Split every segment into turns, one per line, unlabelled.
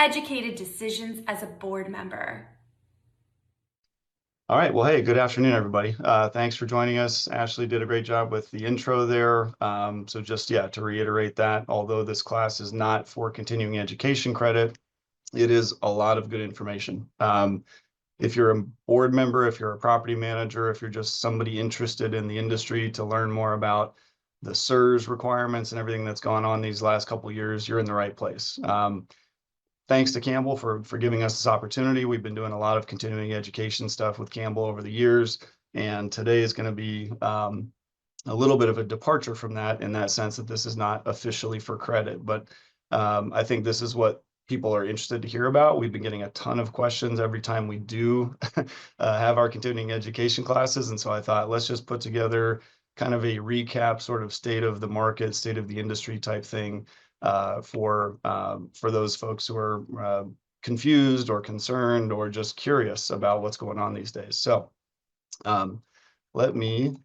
educated decisions as a board member.
All right. Well, hey, good afternoon, everybody. Thanks for joining us. Ashley did a great job with the intro there. So just, yeah, to reiterate that, although this class is not for continuing education credit, it is a lot of good information. If you're a board member, if you're a property manager, if you're just somebody interested in the industry to learn more about the SERS requirements and everything that's gone on these last couple of years, you're in the right place. Thanks to Campbell for giving us this opportunity. We've been doing a lot of continuing education stuff with Campbell over the years, and today is going to be a little bit of a departure from that in that sense that this is not officially for credit, but I think this is what people are interested to hear about. We've been getting a ton of questions every time we do have our continuing education classes, and so I thought let's just put together kind of a recap, sort of state of the market, state of the industry type thing for those folks who are confused or concerned or just curious about what's going on these days. So let me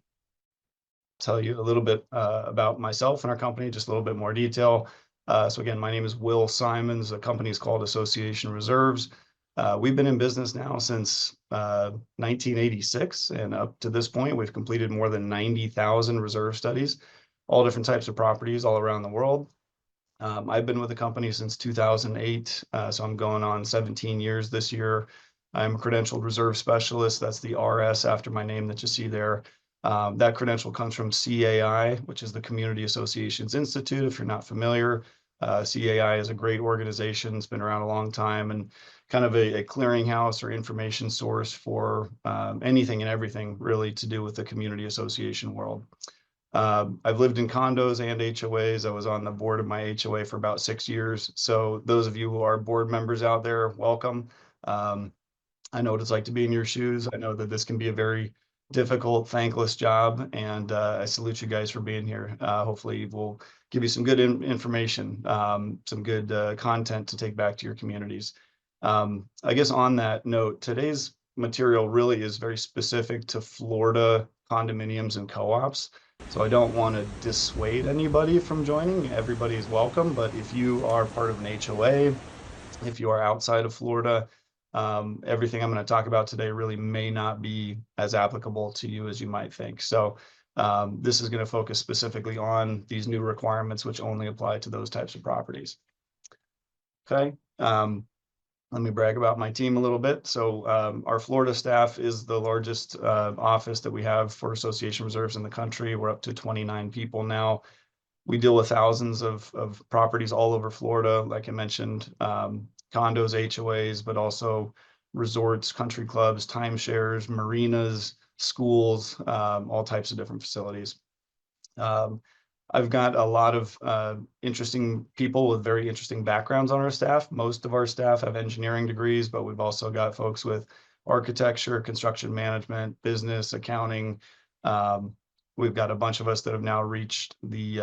tell you a little bit about myself and our company, just a little bit more detail. So again, my name is Will Simons. The company is called Association Reserves. We've been in business now since 1986, and up to this point, we've completed more than 90,000 reserve studies, all different types of properties all around the world. I've been with the company since 2008, so I'm going on 17 years this year. I'm a credentialed reserve specialist. That's the RS after my name that you see there. That credential comes from CAI, which is the Community Associations Institute, if you're not familiar. CAI is a great organization. It's been around a long time and kind of a clearinghouse or information source for anything and everything really to do with the community association world. I've lived in condos and HOAs. I was on the board of my HOA for about 6 years. So those of you who are board members out there, welcome. I know what it's like to be in your shoes. I know that this can be a very difficult, thankless job, and I salute you guys for being here. Hopefully we'll give you some good information, some good content to take back to your communities. I guess on that note, today's material really is very specific to Florida condominiums and co-ops. So I don't want to dissuade anybody from joining. Everybody is welcome, but if you are part of an HOA, if you are outside of Florida, everything I'm going to talk about today really may not be as applicable to you as you might think. So this is going to focus specifically on these new requirements, which only apply to those types of properties. Okay. Let me brag about my team a little bit. So our Florida staff is the largest office that we have for association reserves in the country. We're up to 29 people now. We deal with thousands of properties all over Florida, like I mentioned, condos, HOAs, but also resorts, country clubs, timeshares, marinas, schools, all types of different facilities. I've got a lot of interesting people with very interesting backgrounds on our staff. Most of our staff have engineering degrees, but we've also got folks with architecture, construction management, business, accounting. We've got a bunch of us that have now reached the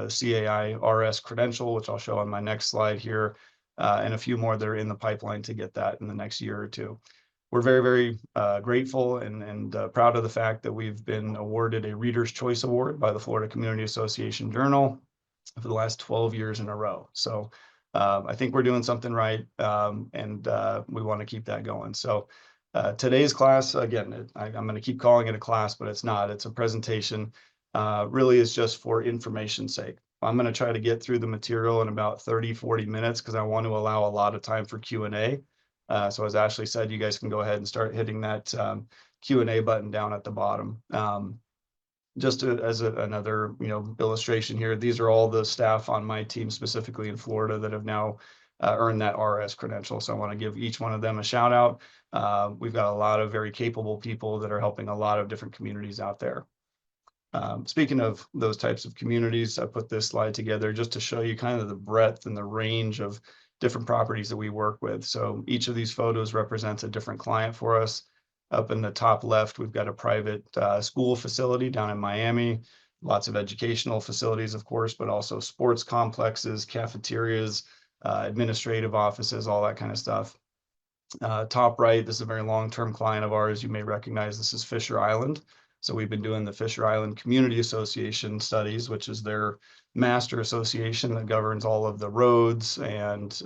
CAI RS credential, which I'll show on my next slide here, and a few more that are in the pipeline to get that in the next year or two. We're very, very grateful and proud of the fact that we've been awarded a Reader's Choice Award by the Florida Community Association Journal for the last 12 years in a row. So I think we're doing something right, and we want to keep that going. So today's class, again, I'm going to keep calling it a class, but it's not. It's a presentation. Really is just for information's sake. I'm going to try to get through the material in about 30, 40 minutes because I want to allow a lot of time for Q&A. So as Ashley said, you guys can go ahead and start hitting that Q&A button down at the bottom. Just as another illustration here, these are all the staff on my team specifically in Florida that have now earned that RS credential. So I want to give each one of them a shout out. We've got a lot of very capable people that are helping a lot of different communities out there. Speaking of those types of communities, I put this slide together just to show you kind of the breadth and the range of different properties that we work with. So each of these photos represents a different client for us. Up in the top left, we've got a private school facility down in Miami, lots of educational facilities, of course, but also sports complexes, cafeterias, administrative offices, all that kind of stuff. Top right, this is a very long-term client of ours. You may recognize this is Fisher Island. So we've been doing the Fisher Island Community Association studies, which is their master association that governs all of the roads and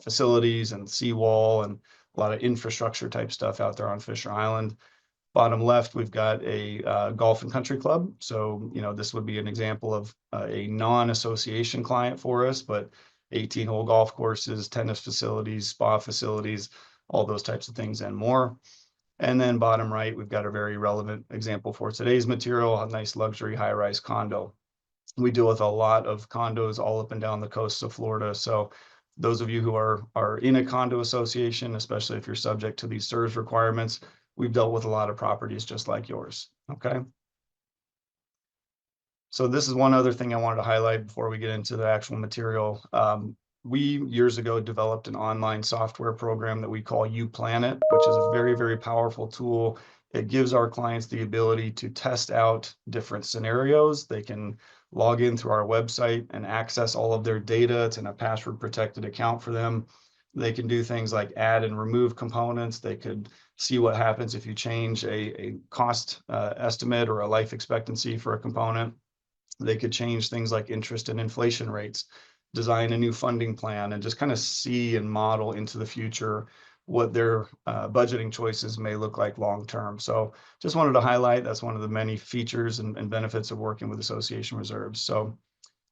facilities and seawall and a lot of infrastructure type stuff out there on Fisher Island. Bottom left, we've got a golf and country club. So, this would be an example of a non-association client for us, but 18-hole golf courses, tennis facilities, spa facilities, all those types of things and more. And then bottom right, we've got a very relevant example for today's material, a nice luxury high-rise condo. We deal with a lot of condos all up and down the coast of Florida. So those of you who are in a condo association, especially if you're subject to these SERS requirements, we've dealt with a lot of properties just like yours, okay? So this is one other thing I wanted to highlight before we get into the actual material. We years ago developed an online software program that we call UPlanet, which is a very, very powerful tool. It gives our clients the ability to test out different scenarios. They can log in through our website and access all of their data. It's in a password protected account for them. They can do things like add and remove components. They could see what happens if you change a cost estimate or a life expectancy for a component. They could change things like interest and inflation rates, design a new funding plan, and just kind of see and model into the future what their budgeting choices may look like long term. So just wanted to highlight that's one of the many features and benefits of working with association reserves. So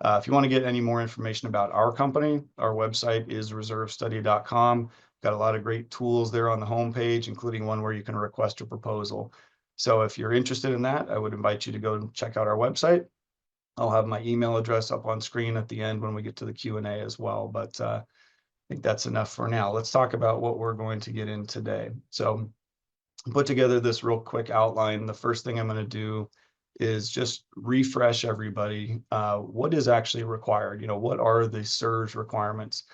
if you want to get any more information about our company, our website is reservestudy.com. Got a lot of great tools there on the homepage, including one where you can request a proposal. So if you're interested in that, I would invite you to go and check out our website. I'll have my email address up on screen at the end when we get to the Q&A as well. But I think that's enough for now. Let's talk about what we're going to get in today. So put together this real quick outline. The first thing I'm going to do is just refresh everybody. What is actually required? What are the SERS requirements?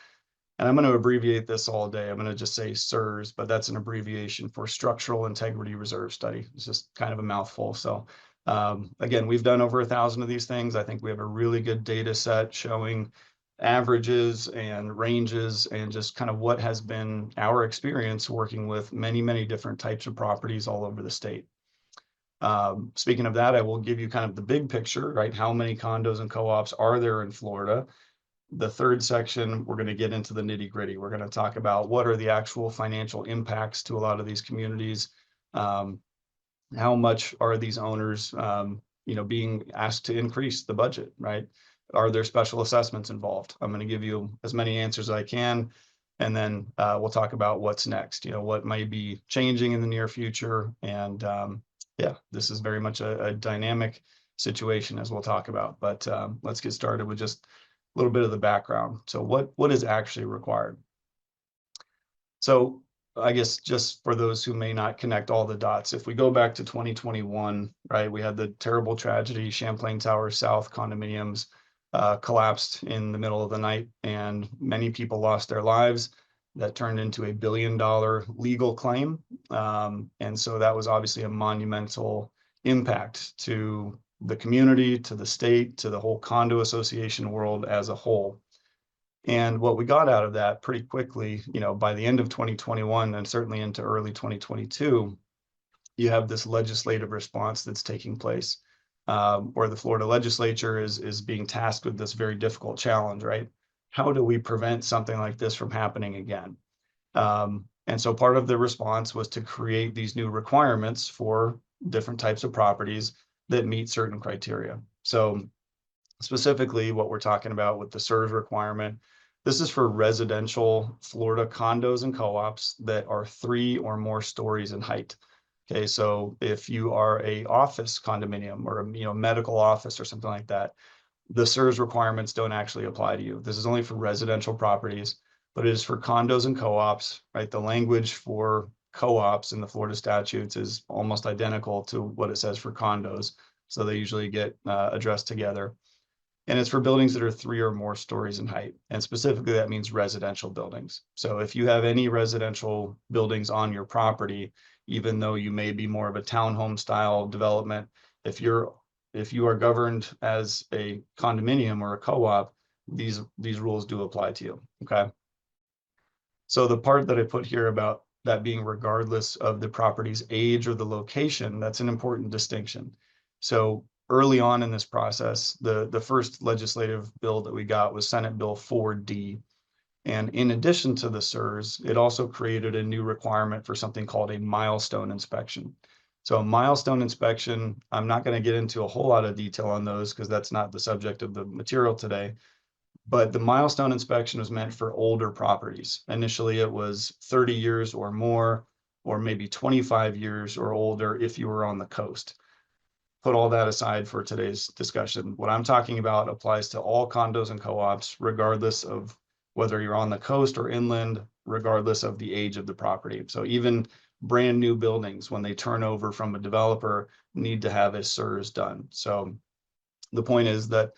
And I'm going to abbreviate this all day. I'm going to just say SERS, but that's an abbreviation for Structural Integrity Reserve Study. It's just kind of a mouthful. So again, we've done over 1,000 of these things. I think we have a really good data set showing averages and ranges and just kind of what has been our experience working with many, many different types of properties all over the state. Speaking of that, I will give you kind of the big picture, right? How many condos and co-ops are there in Florida? The third section, we're going to get into the nitty gritty. We're going to talk about what are the actual financial impacts to a lot of these communities. How much are these owners, being asked to increase the budget, right? Are there special assessments involved? I'm going to give you as many answers as I can, and then we'll talk about what's next, what might be changing in the near future. And yeah, this is very much a dynamic situation as we'll talk about, but let's get started with just a little bit of the background. So what is actually required? So I guess just for those who may not connect all the dots, if we go back to 2021, right, we had the terrible tragedy, Champlain Towers South condominiums collapsed in the middle of the night, and many people lost their lives. That turned into a $1 billion legal claim. And so that was obviously a monumental impact to the community, to the state, to the whole condo association world as a whole. And what we got out of that pretty quickly, by the end of 2021 and certainly into early 2022, you have this legislative response that's taking place, where the Florida legislature is being tasked with this very difficult challenge, right? How do we prevent something like this from happening again? And so part of the response was to create these new requirements for different types of properties that meet certain criteria. So specifically what we're talking about with the SERS requirement, this is for residential Florida condos and co-ops that are 3 or more stories in height. Okay, so if you are a office condominium or a medical office or something like that, the SERS requirements don't actually apply to you. This is only for residential properties, but it is for condos and co-ops, right? The language for co-ops in the Florida statutes is almost identical to what it says for condos. So they usually get addressed together. And it's for buildings that are 3 or more stories in height. And specifically, that means residential buildings. So if you have any residential buildings on your property, even though you may be more of a townhome style development, if you are governed as a condominium or a co-op, these rules do apply to you, okay? So the part that I put here about that being regardless of the property's age or the location, that's an important distinction. So early on in this process, the first legislative bill that we got was Senate Bill 4D. And in addition to the SIRS, it also created a new requirement for something called a milestone inspection. So a milestone inspection, I'm not going to get into a whole lot of detail on those because that's not the subject of the material today. But the milestone inspection was meant for older properties. Initially, it was 30 years or more, or maybe 25 years or older if you were on the coast. Put all that aside for today's discussion. What I'm talking about applies to all condos and co-ops, regardless of whether you're on the coast or inland, regardless of the age of the property. So even brand new buildings, when they turn over from a developer, need to have a SIRS done. So the point is that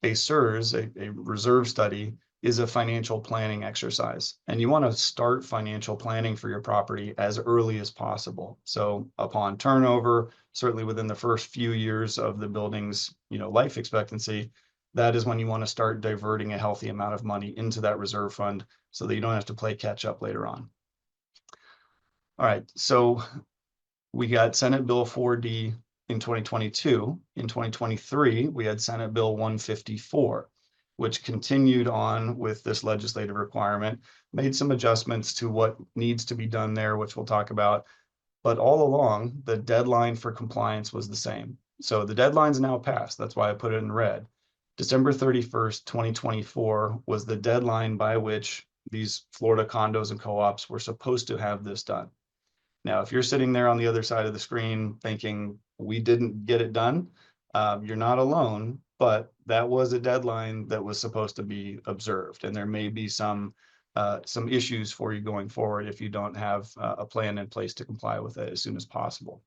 a SIRS, a reserve study, is a financial planning exercise. And you want to start financial planning for your property as early as possible. So upon turnover, certainly within the first few years of the building's life expectancy, that is when you want to start diverting a healthy amount of money into that reserve fund so that you don't have to play catch up later on. All right, so we got Senate Bill 4D in 2022. In 2023, we had Senate Bill 154, which continued on with this legislative requirement, made some adjustments to what needs to be done there, which we'll talk about. But all along, the deadline for compliance was the same. So the deadline's now passed. That's why I put it in red. December 31st, 2024 was the deadline by which these Florida condos and co-ops were supposed to have this done. Now, if you're sitting there on the other side of the screen thinking we didn't get it done, you're not alone, but that was a deadline that was supposed to be observed. And there may be some issues for you going forward if you don't have a plan in place to comply with it as soon as possible.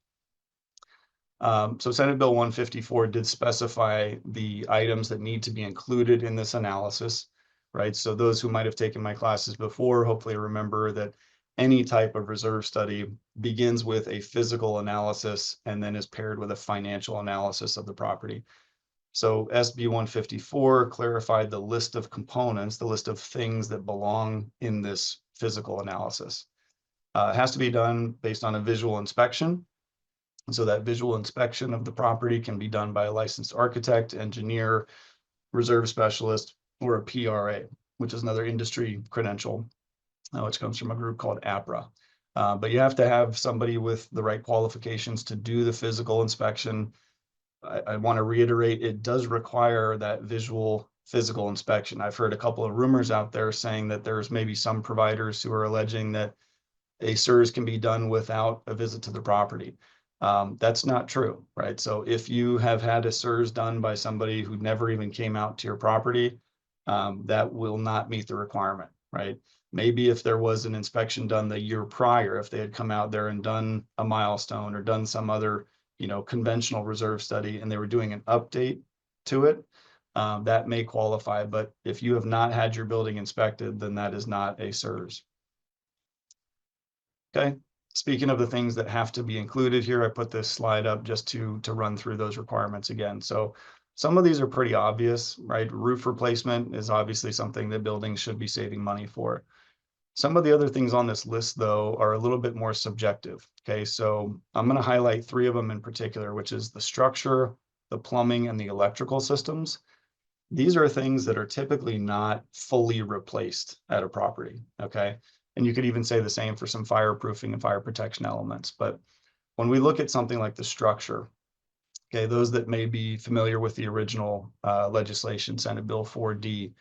So Senate Bill 154 did specify the items that need to be included in this analysis, right? So those who might have taken my classes before hopefully remember that any type of reserve study begins with a physical analysis and then is paired with a financial analysis of the property. So SB 154 clarified the list of components, the list of things that belong in this physical analysis. It has to be done based on a visual inspection. So that visual inspection of the property can be done by a licensed architect, engineer, reserve specialist, or a PRA, which is another industry credential, which comes from a group called APRA. But you have to have somebody with the right qualifications to do the physical inspection. I want to reiterate, it does require that visual physical inspection. I've heard a couple of rumors out there saying that there's maybe some providers who are alleging that a SIRS can be done without a visit to the property. That's not true, right? So if you have had a SIRS done by somebody who never even came out to your property, that will not meet the requirement, right? Maybe if there was an inspection done the year prior, if they had come out there and done a milestone or done some other, conventional reserve study and they were doing an update to it, that may qualify. But if you have not had your building inspected, then that is not a SIRS. Okay. Speaking of the things that have to be included here, I put this slide up just to run through those requirements again. So some of these are pretty obvious, right? Roof replacement is obviously something that buildings should be saving money for. Some of the other things on this list, though, are a little bit more subjective. Okay, so I'm going to highlight 3 of them in particular, which is the structure, the plumbing, and the electrical systems. These are things that are typically not fully replaced at a property. Okay. And you could even say the same for some fireproofing and fire protection elements. But when we look at something like the structure, okay, those that may be familiar with the original legislation, Senate Bill 4D,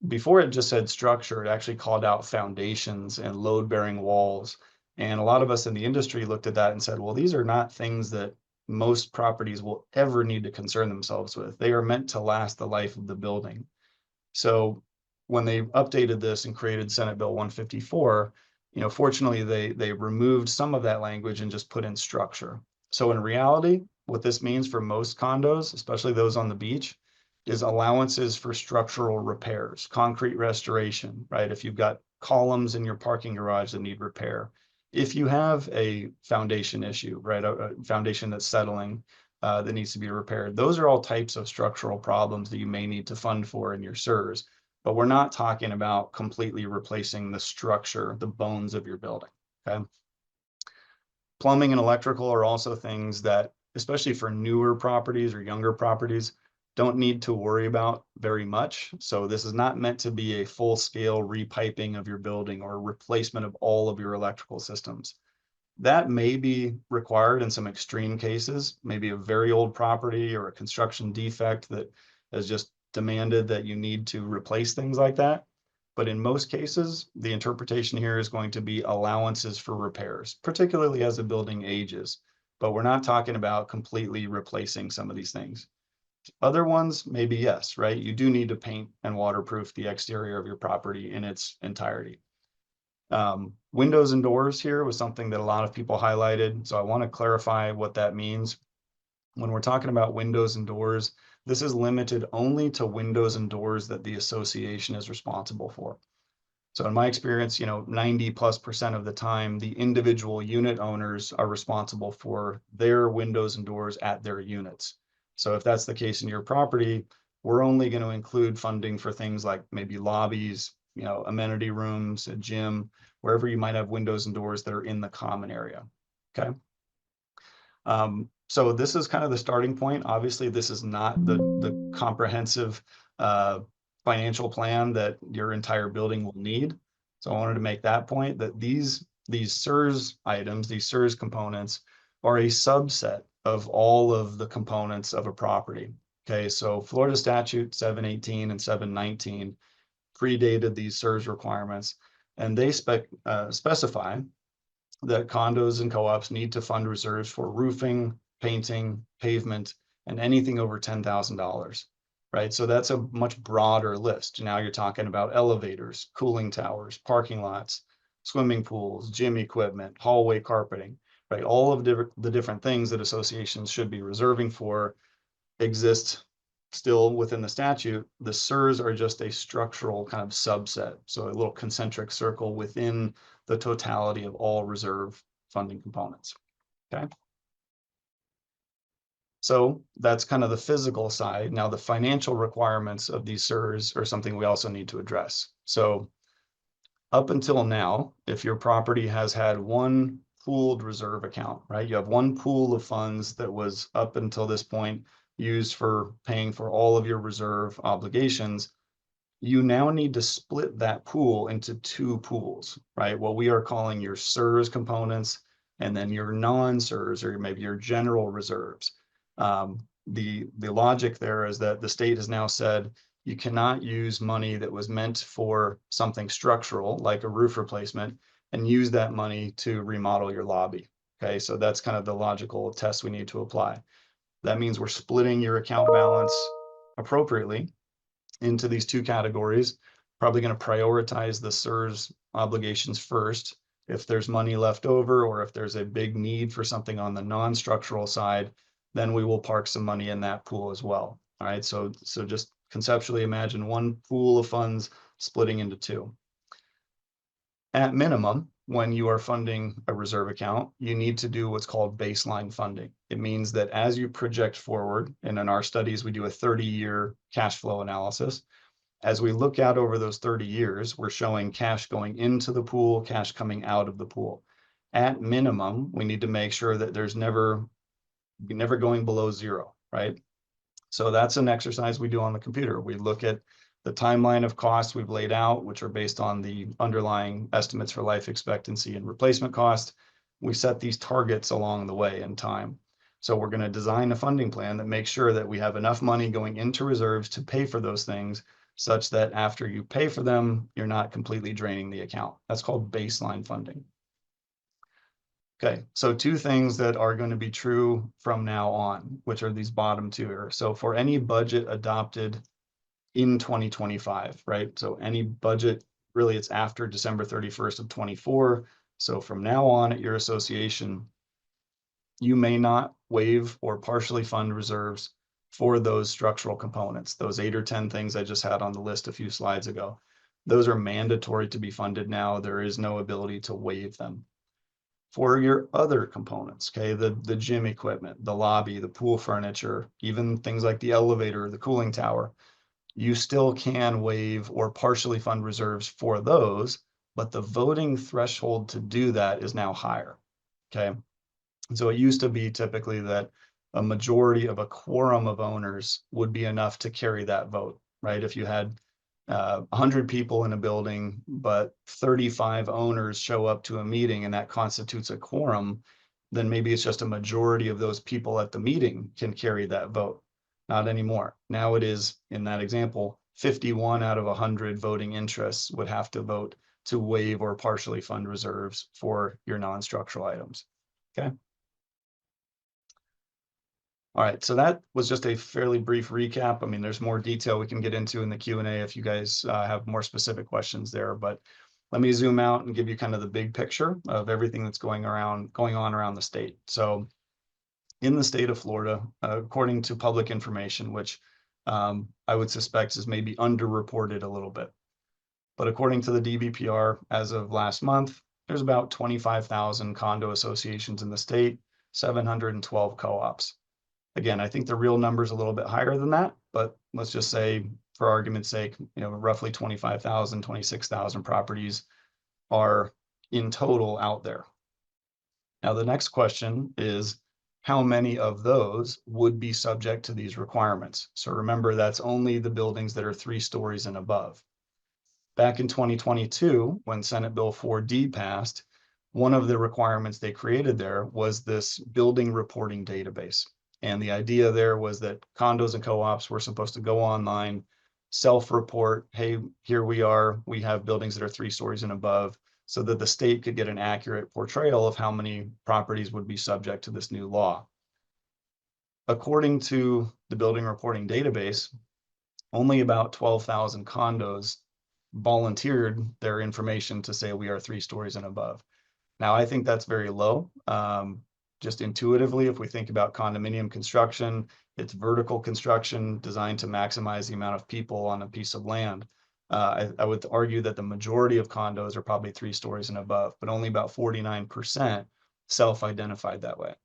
before it just said structure, it actually called out foundations and load-bearing walls. And a lot of us in the industry looked at that and said, well, these are not things that most properties will ever need to concern themselves with. They are meant to last the life of the building. So when they updated this and created Senate Bill 154, fortunately, they removed some of that language and just put in structure. So in reality, what this means for most condos, especially those on the beach, is allowances for structural repairs, concrete restoration, right? If you've got columns in your parking garage that need repair, if you have a foundation issue, right, a foundation that's settling that needs to be repaired, those are all types of structural problems that you may need to fund for in your SIRS. But we're not talking about completely replacing the structure, the bones of your building, okay? Plumbing and electrical are also things that, especially for newer properties or younger properties, don't need to worry about very much. So this is not meant to be a full-scale repiping of your building or replacement of all of your electrical systems. That may be required in some extreme cases, maybe a very old property or a construction defect that has just demanded that you need to replace things like that. But in most cases, the interpretation here is going to be allowances for repairs, particularly as the building ages. But we're not talking about completely replacing some of these things. Other ones, maybe yes, right? You do need to paint and waterproof the exterior of your property in its entirety. Windows and doors here was something that a lot of people highlighted. So I want to clarify what that means. When we're talking about windows and doors, this is limited only to windows and doors that the association is responsible for. So in my experience, 90+% of the time, the individual unit owners are responsible for their windows and doors at their units. So if that's the case in your property, we're only going to include funding for things like maybe lobbies, amenity rooms, a gym, wherever you might have windows and doors that are in the common area. Okay. So this is kind of the starting point. Obviously, this is not the comprehensive financial plan that your entire building will need. So I wanted to make that point, that these SERS items, these SERS components, are a subset of all of the components of a property. Okay, so Florida Statute 718 and 719 predated these SERS requirements, and they specify that condos and co-ops need to fund reserves for roofing, painting, pavement, and anything over $10,000, right? So that's a much broader list. Now you're talking about elevators, cooling towers, parking lots, swimming pools, gym equipment, hallway carpeting, right? All of the different things that associations should be reserving for exist still within the statute. The SERS are just a structural kind of subset, so a little concentric circle within the totality of all reserve funding components. Okay. So that's kind of the physical side. Now the financial requirements of these SERS are something we also need to address. So up until now, if your property has had one pooled reserve account, right? You have one pool of funds that was up until this point used for paying for all of your reserve obligations. You now need to split that pool into two pools, right? What we are calling your SERS components, and then your non-SERS, or maybe your general reserves. The logic there is that the state has now said you cannot use money that was meant for something structural, like a roof replacement, and use that money to remodel your lobby. Okay, so that's kind of the logical test we need to apply. That means we're splitting your account balance appropriately into these two categories, probably going to prioritize the SERS obligations first. If there's money left over, or if there's a big need for something on the non-structural side, then we will park some money in that pool as well. All right, so just conceptually imagine one pool of funds splitting into two. At minimum, when you are funding a reserve account, you need to do what's called baseline funding. It means that as you project forward, and in our studies, we do a 30-year cash flow analysis. As we look out over those 30 years, we're showing cash going into the pool, cash coming out of the pool. At minimum, we need to make sure that there's never going below zero, right? So that's an exercise we do on the computer. We look at the timeline of costs we've laid out, which are based on the underlying estimates for life expectancy and replacement cost. We set these targets along the way in time. So we're going to design a funding plan that makes sure that we have enough money going into reserves to pay for those things, such that after you pay for them, you're not completely draining the account. That's called baseline funding. Okay, so two things that are going to be true from now on, which are these bottom two here. So for any budget adopted in 2025, right? So any budget, really it's after December 31st of 24. So from now on at your association, you may not waive or partially fund reserves for those structural components, those 8 or 10 things I just had on the list a few slides ago. Those are mandatory to be funded now. There is no ability to waive them. For your other components, okay, the gym equipment, the lobby, the pool furniture, even things like the elevator, the cooling tower, you still can waive or partially fund reserves for those, but the voting threshold to do that is now higher, okay? So it used to be typically that a majority of a quorum of owners would be enough to carry that vote, right? If you had 100 people in a building, but 35 owners show up to a meeting and that constitutes a quorum, then maybe it's just a majority of those people at the meeting can carry that vote. Not anymore. Now it is, in that example, 51 out of 100 voting interests would have to vote to waive or partially fund reserves for your non-structural items. Okay. All right, so that was just a fairly brief recap. I mean, there's more detail we can get into in the Q&A if you guys have more specific questions there, but let me zoom out and give you kind of the big picture of everything that's going on around the state. So in the state of Florida, according to public information, which I would suspect is maybe underreported a little bit, but according to the DBPR, as of last month, there's about 25,000 condo associations in the state, 712 co-ops. Again, I think the real number is a little bit higher than that, but let's just say, for argument's sake, roughly 25,000, 26,000 properties are in total out there. Now, the next question is, how many of those would be subject to these requirements? So remember, that's only the buildings that are 3 stories and above. Back in 2022, when Senate Bill 4D passed, one of the requirements they created there was this building reporting database. And the idea there was that condos and co-ops were supposed to go online, self-report, hey, here we are, we have buildings that are 3 stories and above, so that the state could get an accurate portrayal of how many properties would be subject to this new law. According to the building reporting database, only about 12,000 condos volunteered their information to say we are 3 stories and above. Now, I think that's very low. Just intuitively, if we think about condominium construction, it's vertical construction designed to maximize the amount of people on a piece of land. I would argue that the majority of condos are probably 3 stories and above, but only about 49% self-identified that way.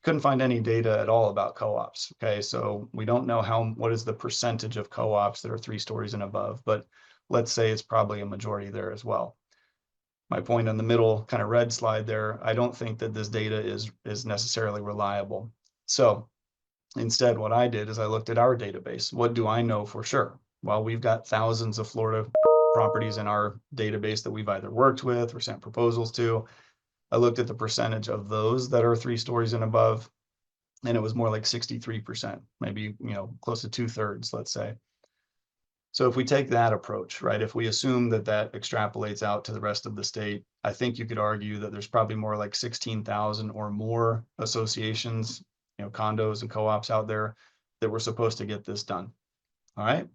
Couldn't find any data at all about co-ops. Okay, so we don't know what is the percentage of co-ops that are 3 stories and above, but let's say it's probably a majority there as well. My point on the middle kind of red slide there, I don't think that this data is necessarily reliable. So instead, what I did is I looked at our database. What do I know for sure? Well, we've got thousands of Florida properties in our database that we've either worked with or sent proposals to. I looked at the percentage of those that are 3 stories and above, and it was more like 63%, maybe, close to 2/3, let's say. So if we take that approach, right, if we assume that that extrapolates out to the rest of the state, I think you could argue that there's probably more like 16,000 or more associations, condos and co-ops out there that were supposed to get this done. All right.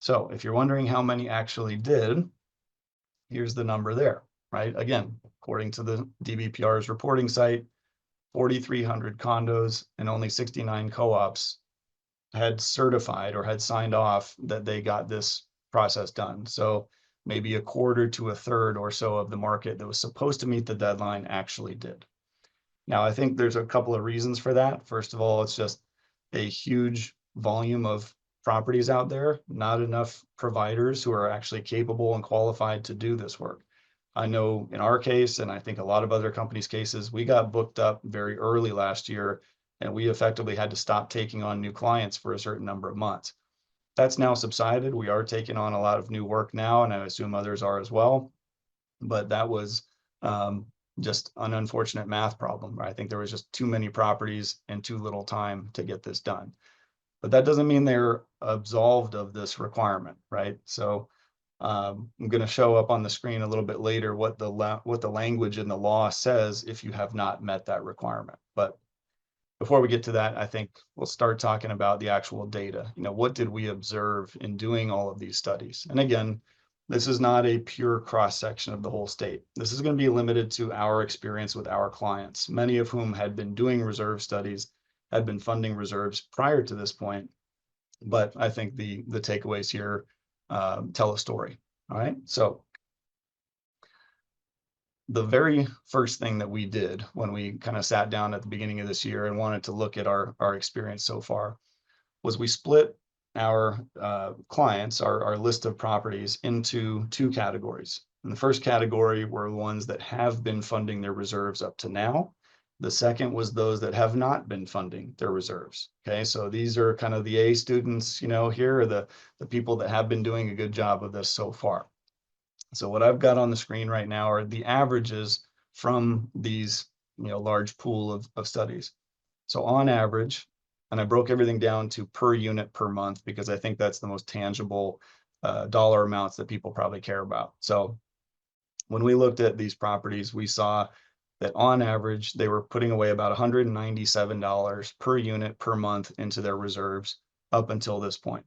So if you're wondering how many actually did, here's the number there, right? Again, according to the DBPR's reporting site, 4,300 condos and only 69 co-ops had certified or had signed off that they got this process done. So maybe a quarter to a third or so of the market that was supposed to meet the deadline actually did. Now, I think there's a couple of reasons for that. First of all, it's just a huge volume of properties out there, not enough providers who are actually capable and qualified to do this work. I know in our case, and I think a lot of other companies' cases, we got booked up very early last year, and we effectively had to stop taking on new clients for a certain number of months. That's now subsided. We are taking on a lot of new work now, and I assume others are as well. But that was just an unfortunate math problem. I think there was just too many properties and too little time to get this done. But that doesn't mean they're absolved of this requirement, right? So I'm going to show up on the screen a little bit later what the language in the law says if you have not met that requirement. But before we get to that, I think we'll start talking about the actual data. What did we observe in doing all of these studies? And again, this is not a pure cross-section of the whole state. This is going to be limited to our experience with our clients, many of whom had been doing reserve studies, had been funding reserves prior to this point. But I think the takeaways here tell a story. All right, so the very first thing that we did when we kind of sat down at the beginning of this year and wanted to look at our experience so far was we split our clients, our list of properties, into 2 categories. And the first category were ones that have been funding their reserves up to now, The second was those that have not been funding their reserves. Okay, so these are kind of the A students, here are the people that have been doing a good job of this so far. So what I've got on the screen right now are the averages from these, large pool of studies. So on average, and I broke everything down to per unit per month because I think that's the most tangible dollar amounts that people probably care about. So when we looked at these properties, we saw that on average, they were putting away about $197 per unit per month into their reserves up until this point.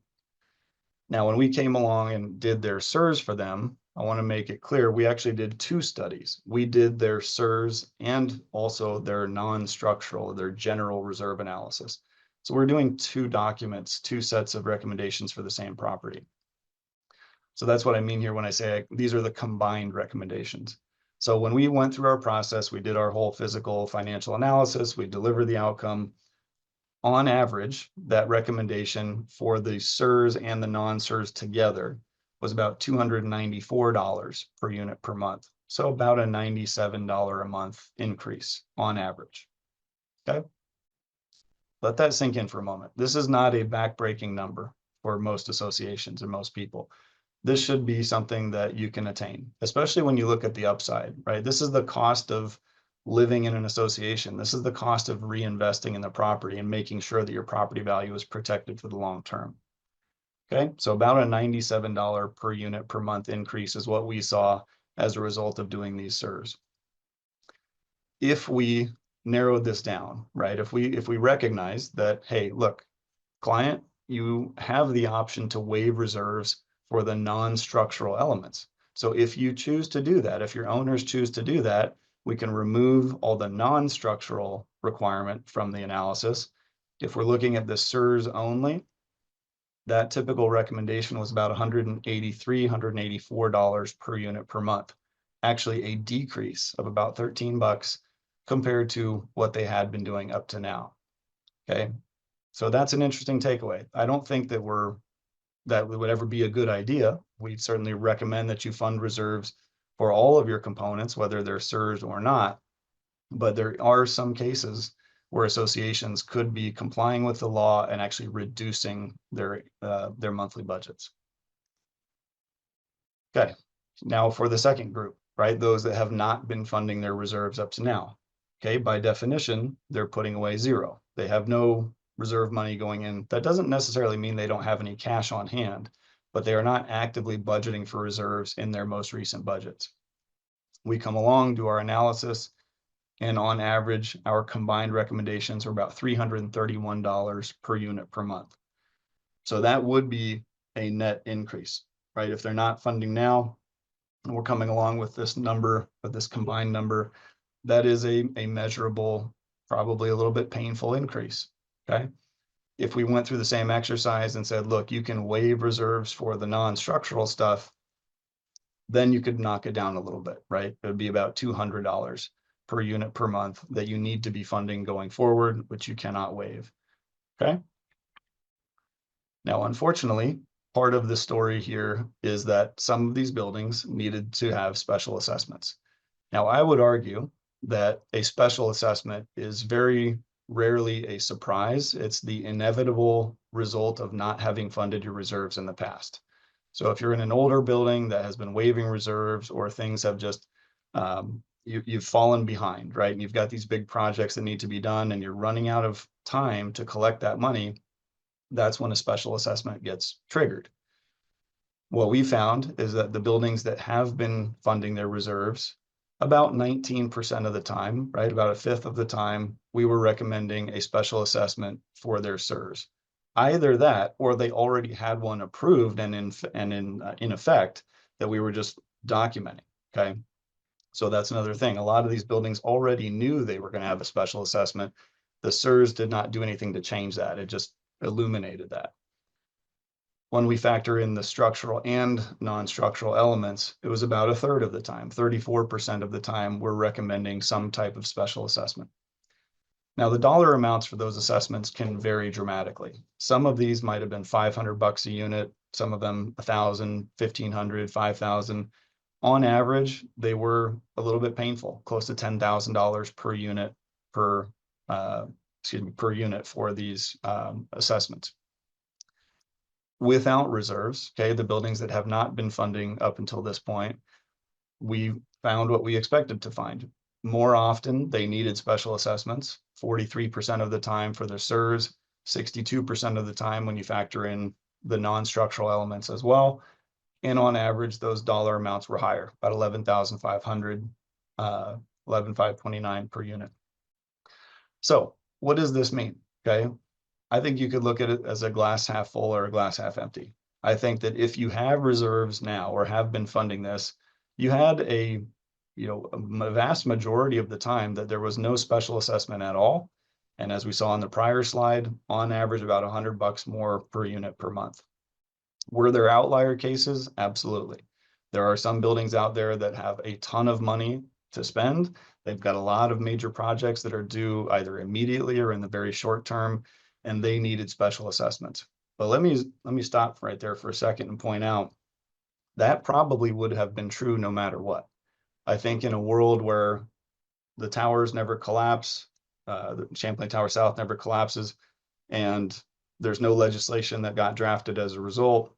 Now, when we came along and did their SIRS for them, I want to make it clear, we actually did two studies. We did their SIRS and also their non-structural, their general reserve analysis. So we're doing two documents, two sets of recommendations for the same property. So that's what I mean here when I say these are the combined recommendations. So when we went through our process, we did our whole physical financial analysis, we delivered the outcome. On average, that recommendation for the SIRS and the non-SIRS together was about $294 per unit per month. So about a $97 a month increase on average. Okay. Let that sink in for a moment. This is not a backbreaking number for most associations and most people. This should be something that you can attain, especially when you look at the upside, right? This is the cost of living in an association. This is the cost of reinvesting in the property and making sure that your property value is protected for the long term. Okay, so about a $97 per unit per month increase is what we saw as a result of doing these SIRS. If we narrowed this down, right? If we recognize that, hey, look, client, you have the option to waive reserves for the non-structural elements. So if you choose to do that, if your owners choose to do that, we can remove all the non-structural requirement from the analysis. If we're looking at the SIRS only, that typical recommendation was about $183, $184 per unit per month. Actually a decrease of about 13 bucks compared to what they had been doing up to now. Okay, so that's an interesting takeaway. I don't think that would ever be a good idea. We certainly recommend that you fund reserves for all of your components, whether they're SIRS or not. But there are some cases where associations could be complying with the law and actually reducing their monthly budgets. Okay, now for the second group, right? Those that have not been funding their reserves up to now. Okay, by definition, they're putting away zero. They have no reserve money going in. That doesn't necessarily mean they don't have any cash on hand, but they are not actively budgeting for reserves in their most recent budgets. We come along, do our analysis, and on average, our combined recommendations are about $331 per unit per month. So that would be a net increase, right? If they're not funding now, and we're coming along with this number, with this combined number, that is a measurable, probably a little bit painful increase, okay? If we went through the same exercise and said, look, you can waive reserves for the non-structural stuff, then you could knock it down a little bit, right? It would be about $200 per unit per month that you need to be funding going forward, which you cannot waive, okay? Now, unfortunately, part of the story here is that some of these buildings needed to have special assessments. Now, I would argue that a special assessment is very rarely a surprise. It's the inevitable result of not having funded your reserves in the past. So if you're in an older building that has been waiving reserves, or things have just, you've fallen behind, right? And you've got these big projects that need to be done and you're running out of time to collect that money, that's when a special assessment gets triggered. What we found is that the buildings that have been funding their reserves, about 19% of the time, right, about a fifth of the time, we were recommending a special assessment for their SIRS. Either that, or they already had one approved and in effect that we were just documenting, okay? So that's another thing. A lot of these buildings already knew they were going to have a special assessment. The SIRS did not do anything to change that. It just illuminated that. When we factor in the structural and non-structural elements, it was about a third of the time, 34% of the time, we're recommending some type of special assessment. Now, the dollar amounts for those assessments can vary dramatically. Some of these might have been 500 bucks a unit, some of them 1,000, 1,500, 5,000. On average, they were a little bit painful, close to $10,000 per unit per per unit for these assessments. Without reserves, okay, the buildings that have not been funding up until this point, we found what we expected to find. More often, they needed special assessments, 43% of the time for their SERS, 62% of the time when you factor in the non-structural elements as well. And on average, those dollar amounts were higher, about 11,500, 11,529 per unit. So what does this mean? Okay, I think you could look at it as a glass half full or a glass half empty. I think that if you have reserves now or have been funding this, you had a vast majority of the time that there was no special assessment at all. And as we saw on the prior slide, on average, about $100 more per unit per month. Were there outlier cases? Absolutely. There are some buildings out there that have a ton of money to spend. They've got a lot of major projects that are due either immediately or in the very short term, and they needed special assessments. But let me stop right there for a second and point out that probably would have been true no matter what. I think in a world where the towers never collapse, the Champlain Tower South never collapses, and there's no legislation that got drafted as a result,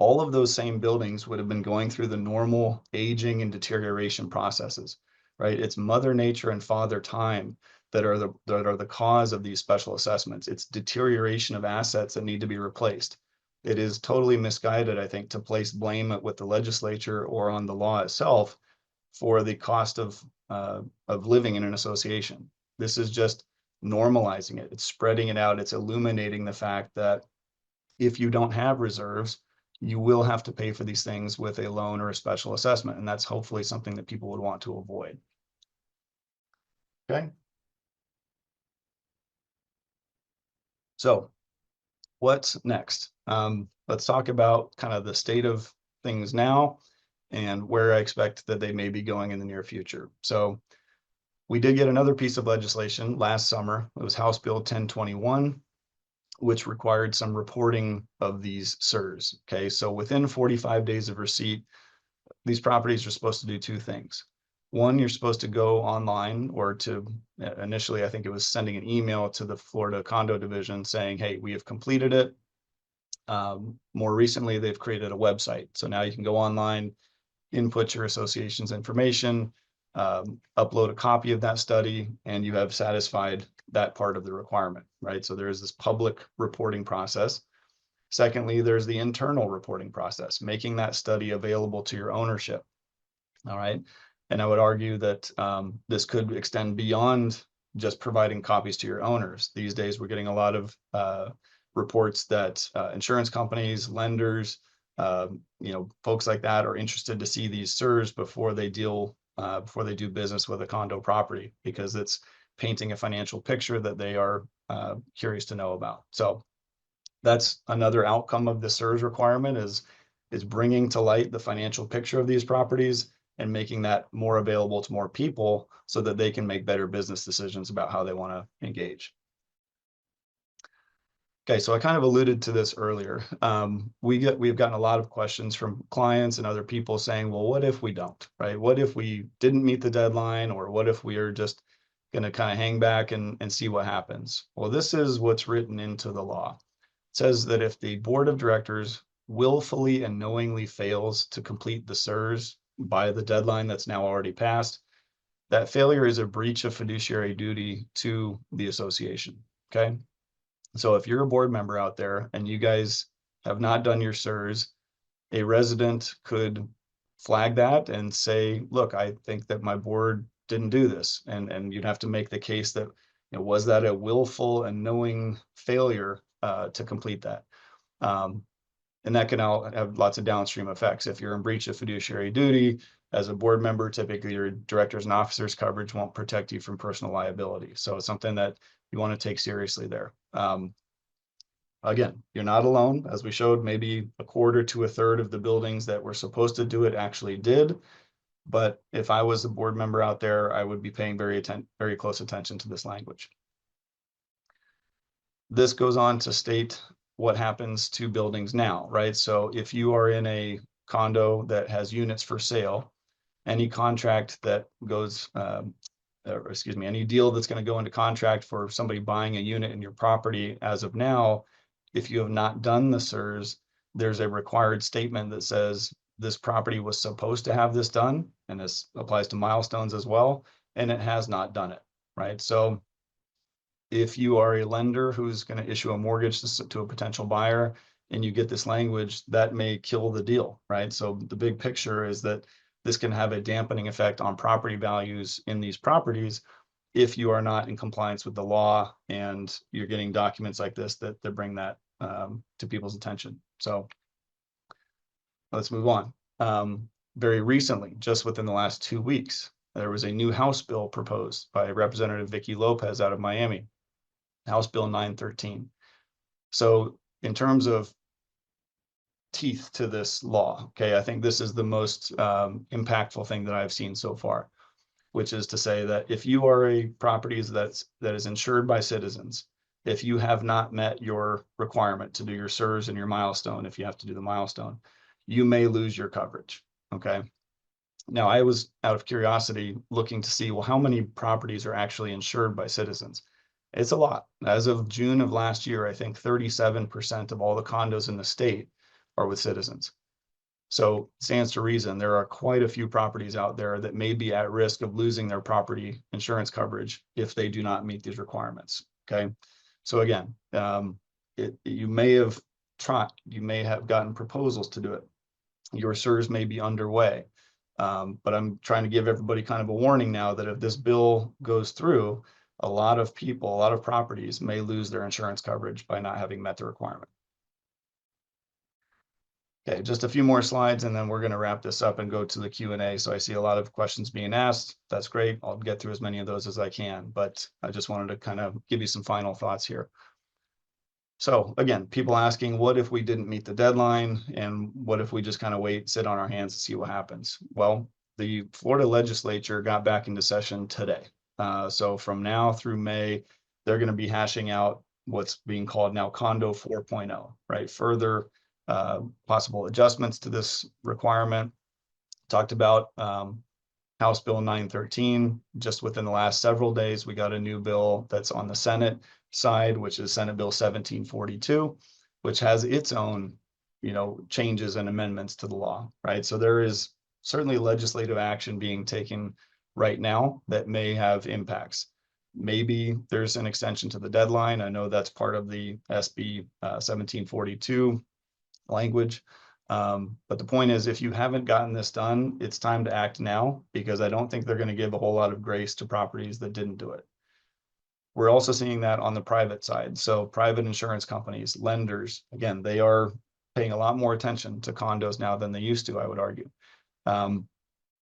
all of those same buildings would have been going through the normal aging and deterioration processes, right? It's Mother Nature and Father Time that are the cause of these special assessments. It's deterioration of assets that need to be replaced. It is totally misguided, I think, to place blame with the legislature or on the law itself for the cost of living in an association. This is just normalizing it. It's spreading it out. It's illuminating the fact that if you don't have reserves, you will have to pay for these things with a loan or a special assessment. And that's hopefully something that people would want to avoid. Okay. So what's next? Let's talk about kind of the state of things now and where I expect that they may be going in the near future. So we did get another piece of legislation last summer. It was House Bill 1021, which required some reporting of these SERS. Okay, so within 45 days of receipt, these properties are supposed to do two things. One, you're supposed to go online or to initially, I think it was sending an email to the Florida Condo Division saying, hey, we have completed it. More recently, they've created a website. So now you can go online, input your association's information, upload a copy of that study, and you have satisfied that part of the requirement, right? So there is this public reporting process. Secondly, there's the internal reporting process, making that study available to your ownership, all right? And I would argue that this could extend beyond just providing copies to your owners. These days, we're getting a lot of reports that insurance companies, lenders, folks like that are interested to see these SERS before they do business with a condo property, because it's painting a financial picture that they are curious to know about. So that's another outcome of the SERS requirement is bringing to light the financial picture of these properties and making that more available to more people so that they can make better business decisions about how they want to engage. Okay, so I kind of alluded to this earlier. We've gotten a lot of questions from clients and other people saying, well, what if we don't, right? What if we didn't meet the deadline, or what if we are just going to kind of hang back and see what happens? Well, this is what's written into the law. It says that if the board of directors willfully and knowingly fails to complete the SERS by the deadline that's now already passed, that failure is a breach of fiduciary duty to the association, okay? So if you're a board member out there and you guys have not done your SERS, a resident could flag that and say, look, I think that my board didn't do this. And you'd have to make the case that, was that a willful and knowing failure to complete that? And that can all have lots of downstream effects. If you're in breach of fiduciary duty as a board member, typically your directors and officers coverage won't protect you from personal liability. So it's something that you want to take seriously there. Again, you're not alone. As we showed, maybe a quarter to a third of the buildings that were supposed to do it actually did. But if I was a board member out there, I would be paying very close attention to this language. This goes on to state what happens to buildings now, right? So if you are in a condo that has units for sale, any contract that goes or excuse me, any deal that's going to go into contract for somebody buying a unit in your property as of now, if you have not done the SERS, there's a required statement that says this property was supposed to have this done, and this applies to milestones as well, and it has not done it, right? So if you are a lender who's going to issue a mortgage to a potential buyer and you get this language, that may kill the deal, right? So the big picture is that this can have a dampening effect on property values in these properties if you are not in compliance with the law and you're getting documents like this that bring that to people's attention. So let's move on. Very recently, just within the last 2 weeks, there was a new House bill proposed by Representative Vicky Lopez out of Miami, House Bill 913. So in terms of teeth to this law, okay, I think this is the most impactful thing that I've seen so far, which is to say that if you are a property that is insured by citizens, if you have not met your requirement to do your SERS and your milestone, if you have to do the milestone, you may lose your coverage, okay? Now, I was, out of curiosity, looking to see, well, how many properties are actually insured by citizens? It's a lot. As of June of last year, I think 37% of all the condos in the state are with citizens. So it stands to reason there are quite a few properties out there that may be at risk of losing their property insurance coverage if they do not meet these requirements, okay? So again, you may have gotten proposals to do it. Your SERS may be underway. But I'm trying to give everybody kind of a warning now that if this bill goes through, a lot of people, a lot of properties may lose their insurance coverage by not having met the requirement. Okay, just a few more slides and then we're going to wrap this up and go to the Q&A. So I see a lot of questions being asked. That's great. I'll get through as many of those as I can, but I just wanted to kind of give you some final thoughts here. So again, people asking, what if we didn't meet the deadline? And what if we just kind of wait, sit on our hands and see what happens? Well, the Florida legislature got back into session today. So from now through May, they're going to be hashing out what's being called now Condo 4.0, right? Further possible adjustments to this requirement. Talked about House Bill 913. Just within the last several days, we got a new bill that's on the Senate side, which is Senate Bill 1742, which has its own, changes and amendments to the law, right? So there is certainly legislative action being taken right now that may have impacts. Maybe there's an extension to the deadline. I know that's part of the SB 1742 language. But the point is, if you haven't gotten this done, it's time to act now, because I don't think they're going to give a whole lot of grace to properties that didn't do it. We're also seeing that on the private side. So private insurance companies, lenders, again, they are paying a lot more attention to condos now than they used to, I would argue.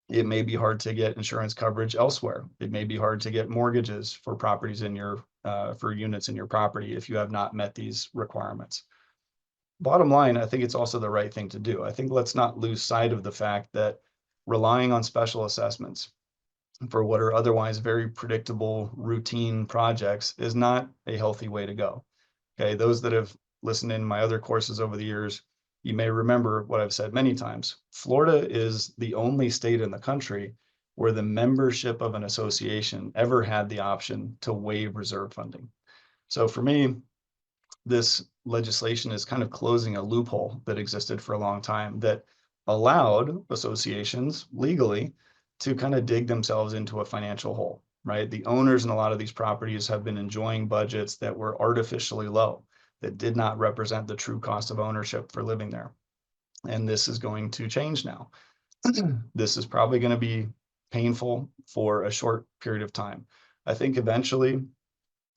It may be hard to get insurance coverage elsewhere. It may be hard to get mortgages for properties in your, for units in your property if you have not met these requirements. Bottom line, I think it's also the right thing to do. I think let's not lose sight of the fact that relying on special assessments for what are otherwise very predictable routine projects is not a healthy way to go. Okay, those that have listened in my other courses over the years, you may remember what I've said many times. Florida is the only state in the country where the membership of an association ever had the option to waive reserve funding. So for me, this legislation is kind of closing a loophole that existed for a long time that allowed associations legally to kind of dig themselves into a financial hole, right? The owners in a lot of these properties have been enjoying budgets that were artificially low, that did not represent the true cost of ownership for living there. And this is going to change now. This is probably going to be painful for a short period of time. I think eventually,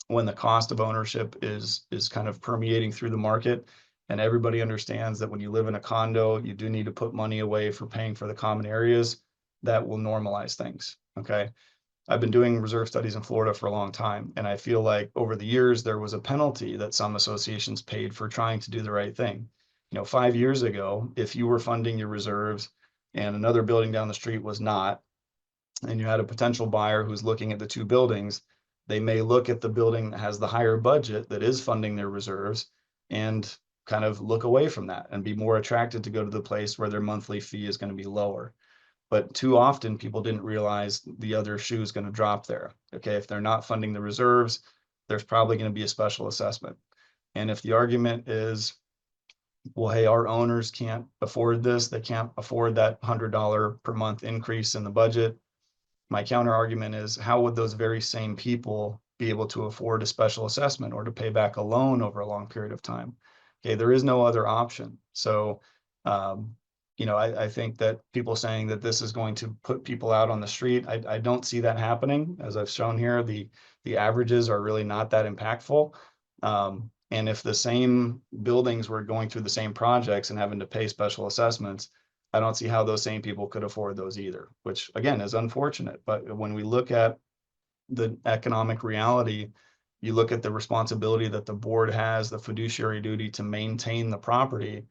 when the cost of ownership is kind of permeating through the market, and everybody understands that when you live in a condo, you do need to put money away for paying for the common areas, that will normalize things, okay? I've been doing reserve studies in Florida for a long time, and I feel like over the years, there was a penalty that some associations paid for trying to do the right thing. 5 years ago, if you were funding your reserves and another building down the street was not, and you had a potential buyer who's looking at the two buildings, they may look at the building that has the higher budget that is funding their reserves and kind of look away from that and be more attracted to go to the place where their monthly fee is going to be lower. But too often people didn't realize the other shoe is going to drop there. Okay, if they're not funding the reserves, there's probably going to be a special assessment. And if the argument is, well, hey, our owners can't afford this, they can't afford that $100 per month increase in the budget. My counter argument is, how would those very same people be able to afford a special assessment or to pay back a loan over a long period of time? Okay, there is no other option. So, I think that people saying that this is going to put people out on the street, I don't see that happening. As I've shown here, the averages are really not that impactful. And if the same buildings were going through the same projects and having to pay special assessments, I don't see how those same people could afford those either, which again is unfortunate. But when we look at the economic reality, you look at the responsibility that the board has, the fiduciary duty to maintain the property,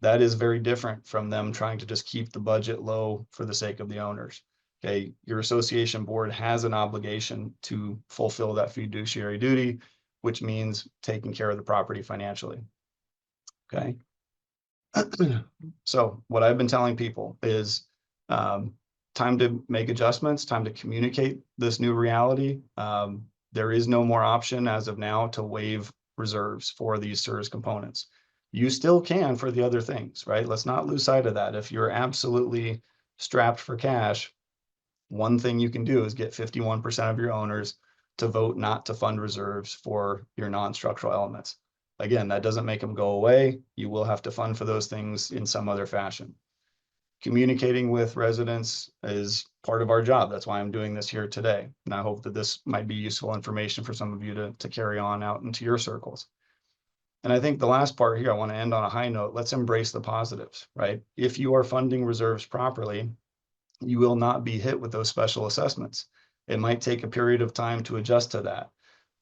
that is very different from them trying to just keep the budget low for the sake of the owners. Okay, your association board has an obligation to fulfill that fiduciary duty, which means taking care of the property financially. Okay. So what I've been telling people is time to make adjustments, time to communicate this new reality. There is no more option as of now to waive reserves for these SERS components. You still can for the other things, right? Let's not lose sight of that. If you're absolutely strapped for cash, one thing you can do is get 51% of your owners to vote not to fund reserves for your non-structural elements. Again, that doesn't make them go away. You will have to fund for those things in some other fashion. Communicating with residents is part of our job. That's why I'm doing this here today. And I hope that this might be useful information for some of you to carry on out into your circles. And I think the last part here, I want to end on a high note. Let's embrace the positives, right? If you are funding reserves properly, you will not be hit with those special assessments. It might take a period of time to adjust to that.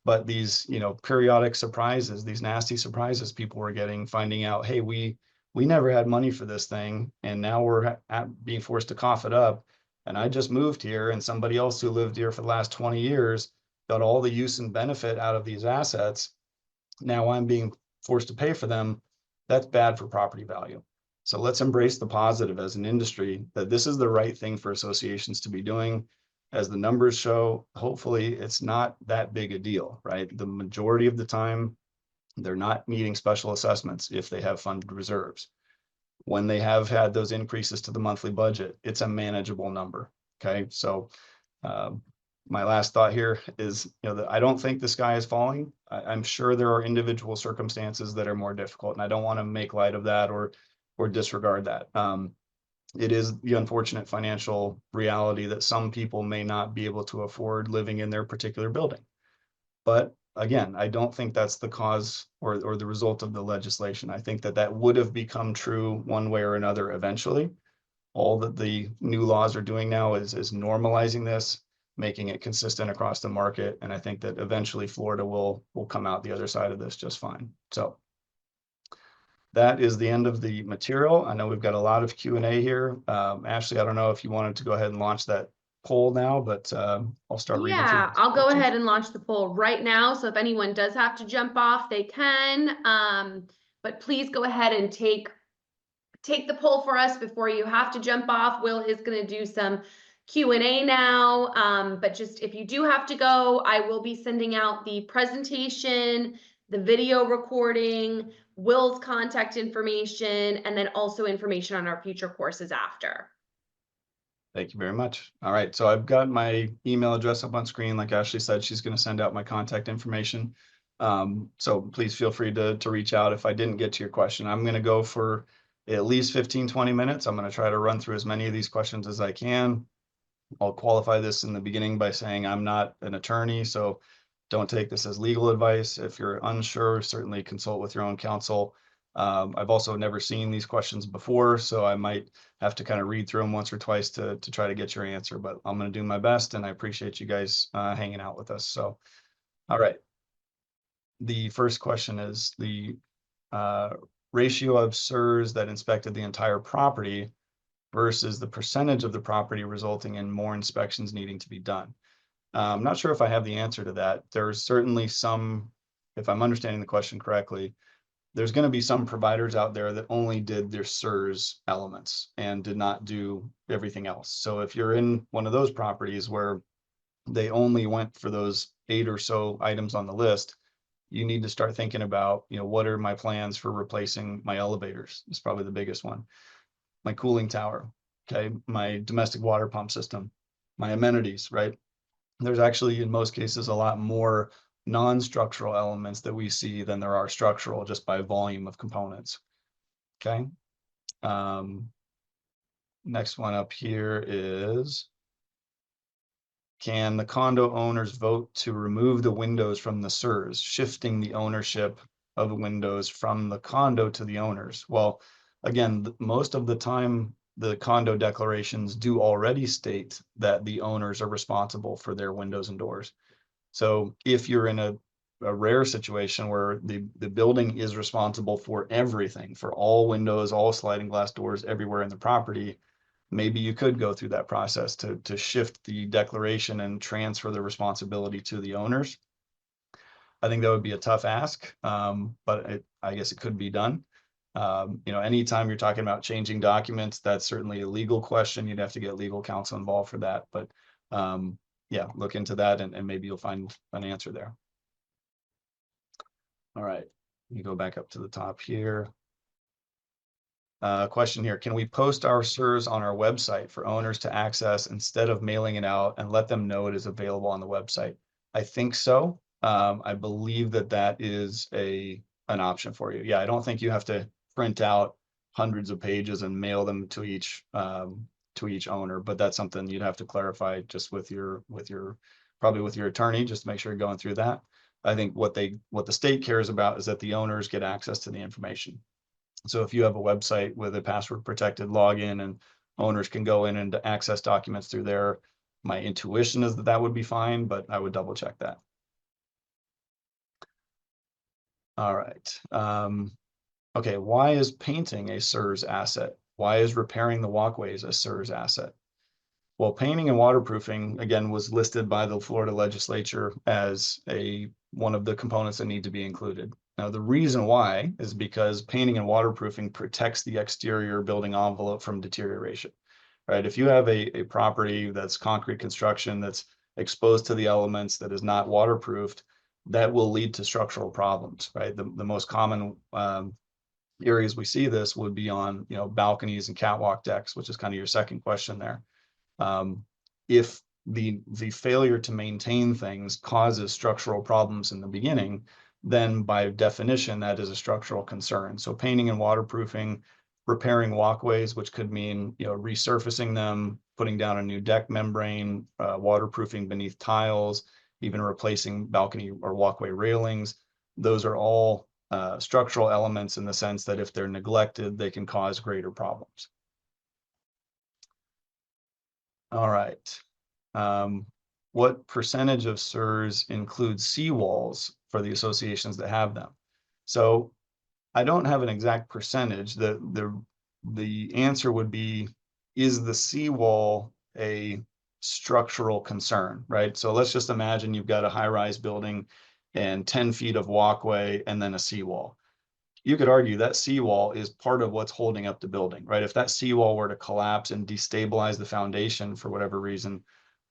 But these, periodic surprises, these nasty surprises people were getting, finding out, hey, we never had money for this thing, and now we're being forced to cough it up. And I just moved here, and somebody else who lived here for the last 20 years got all the use and benefit out of these assets. Now I'm being forced to pay for them. That's bad for property value. So let's embrace the positive as an industry, that this is the right thing for associations to be doing. As the numbers show, hopefully it's not that big a deal, right? The majority of the time, they're not needing special assessments if they have funded reserves. When they have had those increases to the monthly budget, it's a manageable number, okay? So my last thought here is, that I don't think the sky is falling. I'm sure there are individual circumstances that are more difficult, and I don't want to make light of that or disregard that. It is the unfortunate financial reality that some people may not be able to afford living in their particular building. But again, I don't think that's the cause or the result of the legislation. I think that would have become true one way or another eventually. All that the new laws are doing now is normalizing this, making it consistent across the market. And I think that eventually Florida will come out the other side of this just fine. So that is the end of the material. I know we've got a lot of Q&A here. Ashley, I don't know if you wanted to go ahead and launch that poll now, but I'll start reading through.
Yeah, I'll go ahead and launch the poll right now. So if anyone does have to jump off, they can. But please go ahead and take the poll for us before you have to jump off. Will is going to do some Q&A now. But just if you do have to go, I will be sending out the presentation, the video recording, Will's contact information, and then also information on our future courses after.
Thank you very much. All right, so I've got my email address up on screen. Like Ashley said, she's going to send out my contact information. So please feel free to reach out if I didn't get to your question. I'm going to go for at least 15-20 minutes. I'm going to try to run through as many of these questions as I can. I'll qualify this in the beginning by saying I'm not an attorney, so don't take this as legal advice. If you're unsure, certainly consult with your own counsel. I've also never seen these questions before, so I might have to kind of read through them once or twice to try to get your answer, but I'm going to do my best, and I appreciate you guys hanging out with us. So, all right. The first question is the ratio of SERS that inspected the entire property versus the percentage of the property resulting in more inspections needing to be done. I'm not sure if I have the answer to that. There's certainly some, if I'm understanding the question correctly, there's going to be some providers out there that only did their SERS elements and did not do everything else. So if you're in one of those properties where they only went for those 8 or so items on the list, you need to start thinking about, what are my plans for replacing my elevators? It's probably the biggest one. My cooling tower, okay, my domestic water pump system, my amenities, right? There's actually, in most cases, a lot more non-structural elements that we see than there are structural, just by volume of components. Okay. Next one up here is, can the condo owners vote to remove the windows from the SERS, shifting the ownership of the windows from the condo to the owners? Well, again, most of the time, the condo declarations do already state that the owners are responsible for their windows and doors. So if you're in a rare situation where the building is responsible for everything, for all windows, all sliding glass doors everywhere in the property, maybe you could go through that process to shift the declaration and transfer the responsibility to the owners. I think that would be a tough ask, but I guess it could be done. Anytime you're talking about changing documents, that's certainly a legal question. You'd have to get legal counsel involved for that. But yeah, look into that and maybe you'll find an answer there. All right, you go back up to the top here. Question here, can we post our SERS on our website for owners to access instead of mailing it out and let them know it is available on the website? I think so. I believe that is an option for you. Yeah, I don't think you have to print out hundreds of pages and mail them to each owner, but that's something you'd have to clarify just with your probably with your attorney, just to make sure you're going through that. I think what the state cares about is that the owners get access to the information. So if you have a website with a password protected login and owners can go in and access documents through there, my intuition is that would be fine, but I would double check that. All right. Okay, why is painting a SERS asset? Why is repairing the walkways a SERS asset? Well, painting and waterproofing, again, was listed by the Florida legislature as one of the components that need to be included. Now, the reason why is because painting and waterproofing protects the exterior building envelope from deterioration, right? If you have a property that's concrete construction that's exposed to the elements that is not waterproofed, that will lead to structural problems, right? The most common areas we see this would be on, balconies and catwalk decks, which is kind of your second question there. If the failure to maintain things causes structural problems in the beginning, then by definition, that is a structural concern. So painting and waterproofing, repairing walkways, which could mean, resurfacing them, putting down a new deck membrane, waterproofing beneath tiles, even replacing balcony or walkway railings. Those are all structural elements in the sense that if they're neglected, they can cause greater problems. All right. What percentage of SERS includes seawalls for the associations that have them? So I don't have an exact percentage. The answer would be, is the seawall a structural concern, right? So let's just imagine you've got a high-rise building and 10 feet of walkway and then a seawall. You could argue that seawall is part of what's holding up the building, right? If that seawall were to collapse and destabilize the foundation for whatever reason,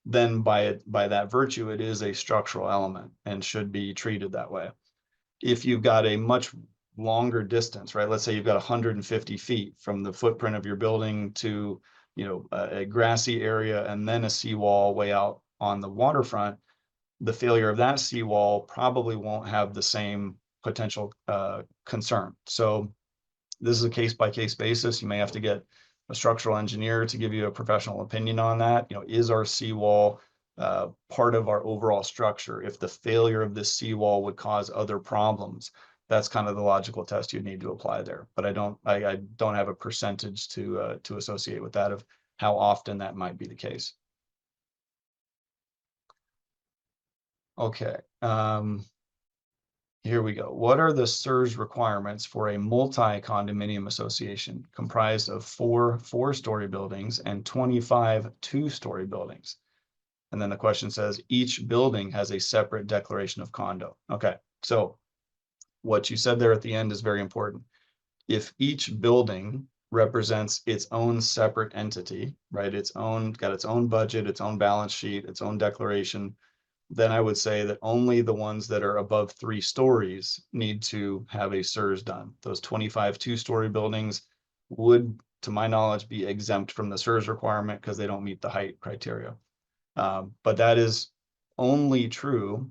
then by that virtue, it is a structural element and should be treated that way. If you've got a much longer distance, right? Let's say you've got 150 feet from the footprint of your building to, a grassy area and then a seawall way out on the waterfront, the failure of that seawall probably won't have the same potential concern. So this is a case-by-case basis. You may have to get a structural engineer to give you a professional opinion on that. Is our seawall part of our overall structure? If the failure of this seawall would cause other problems, that's kind of the logical test you need to apply there. But I don't have a percentage to associate with that of how often that might be the case. Okay. Here we go. What are the SERS requirements for a multi-condominium association comprised of 4 4-story buildings and 25 2-story buildings? And then the question says, each building has a separate declaration of condo. Okay, so what you said there at the end is very important. If each building represents its own separate entity, right? Got its own budget, its own balance sheet, its own declaration, then I would say that only the ones that are above 3 stories need to have a SERS done. Those 25 2-story buildings would, to my knowledge, be exempt from the SERS requirement because they don't meet the height criteria. But that is only true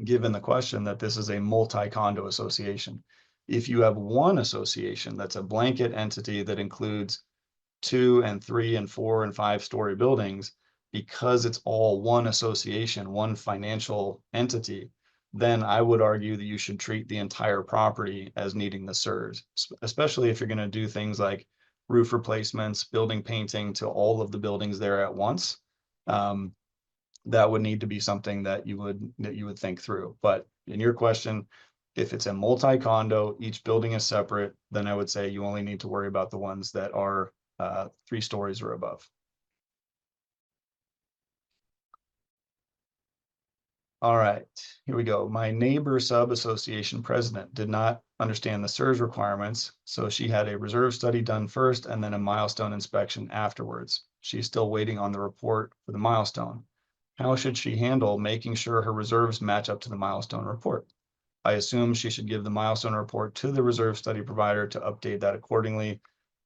given the question that this is a multi-condo association. If you have one association that's a blanket entity that includes 2 and 3 and 4 and 5-story buildings, because it's all one association, one financial entity, then I would argue that you should treat the entire property as needing the SERS, especially if you're going to do things like roof replacements, building painting to all of the buildings there at once. That would need to be something that you would think through. But in your question, if it's a multi-condo, each building is separate, then I would say you only need to worry about the ones that are 3 stories or above. All right, here we go. My neighbor sub-association president did not understand the SERS requirements, so she had a reserve study done first and then a milestone inspection afterwards. She's still waiting on the report for the milestone. How should she handle making sure her reserves match up to the milestone report? I assume she should give the milestone report to the reserve study provider to update that accordingly.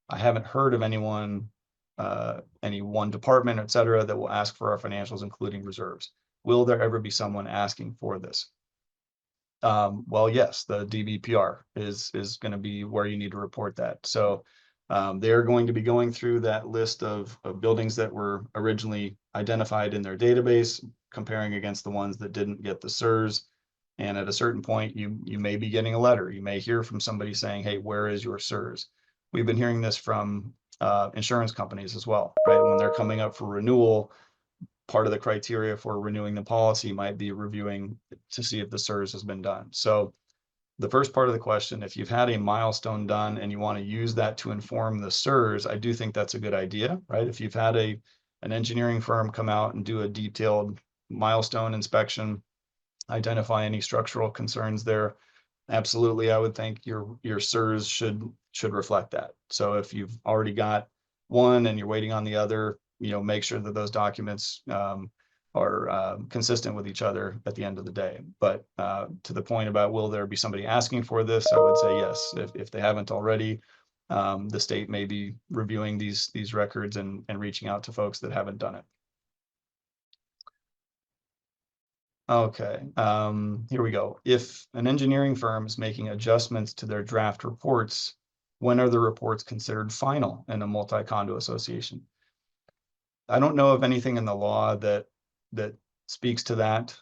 I haven't heard of any one department, et cetera, that will ask for our financials, including reserves. Will there ever be someone asking for this? Well, yes, the DBPR is going to be where you need to report that. So they're going to be going through that list of buildings that were originally identified in their database, comparing against the ones that didn't get the SERS. And at a certain point, you may be getting a letter. You may hear from somebody saying, hey, where is your SERS? We've been hearing this from insurance companies as well, right? When they're coming up for renewal, part of the criteria for renewing the policy might be reviewing to see if the SERS has been done. So the first part of the question, if you've had a milestone done and you want to use that to inform the SERS, I do think that's a good idea, right? If you've had an engineering firm come out and do a detailed milestone inspection, identify any structural concerns there, absolutely, I would think your SERS should reflect that. So if you've already got one and you're waiting on the other, make sure that those documents are consistent with each other at the end of the day. But to the point about will there be somebody asking for this, I would say yes. If they haven't already, the state may be reviewing these records and reaching out to folks that haven't done it. Okay, here we go. If an engineering firm is making adjustments to their draft reports, when are the reports considered final in a multi-condo association? I don't know of anything in the law that speaks to that.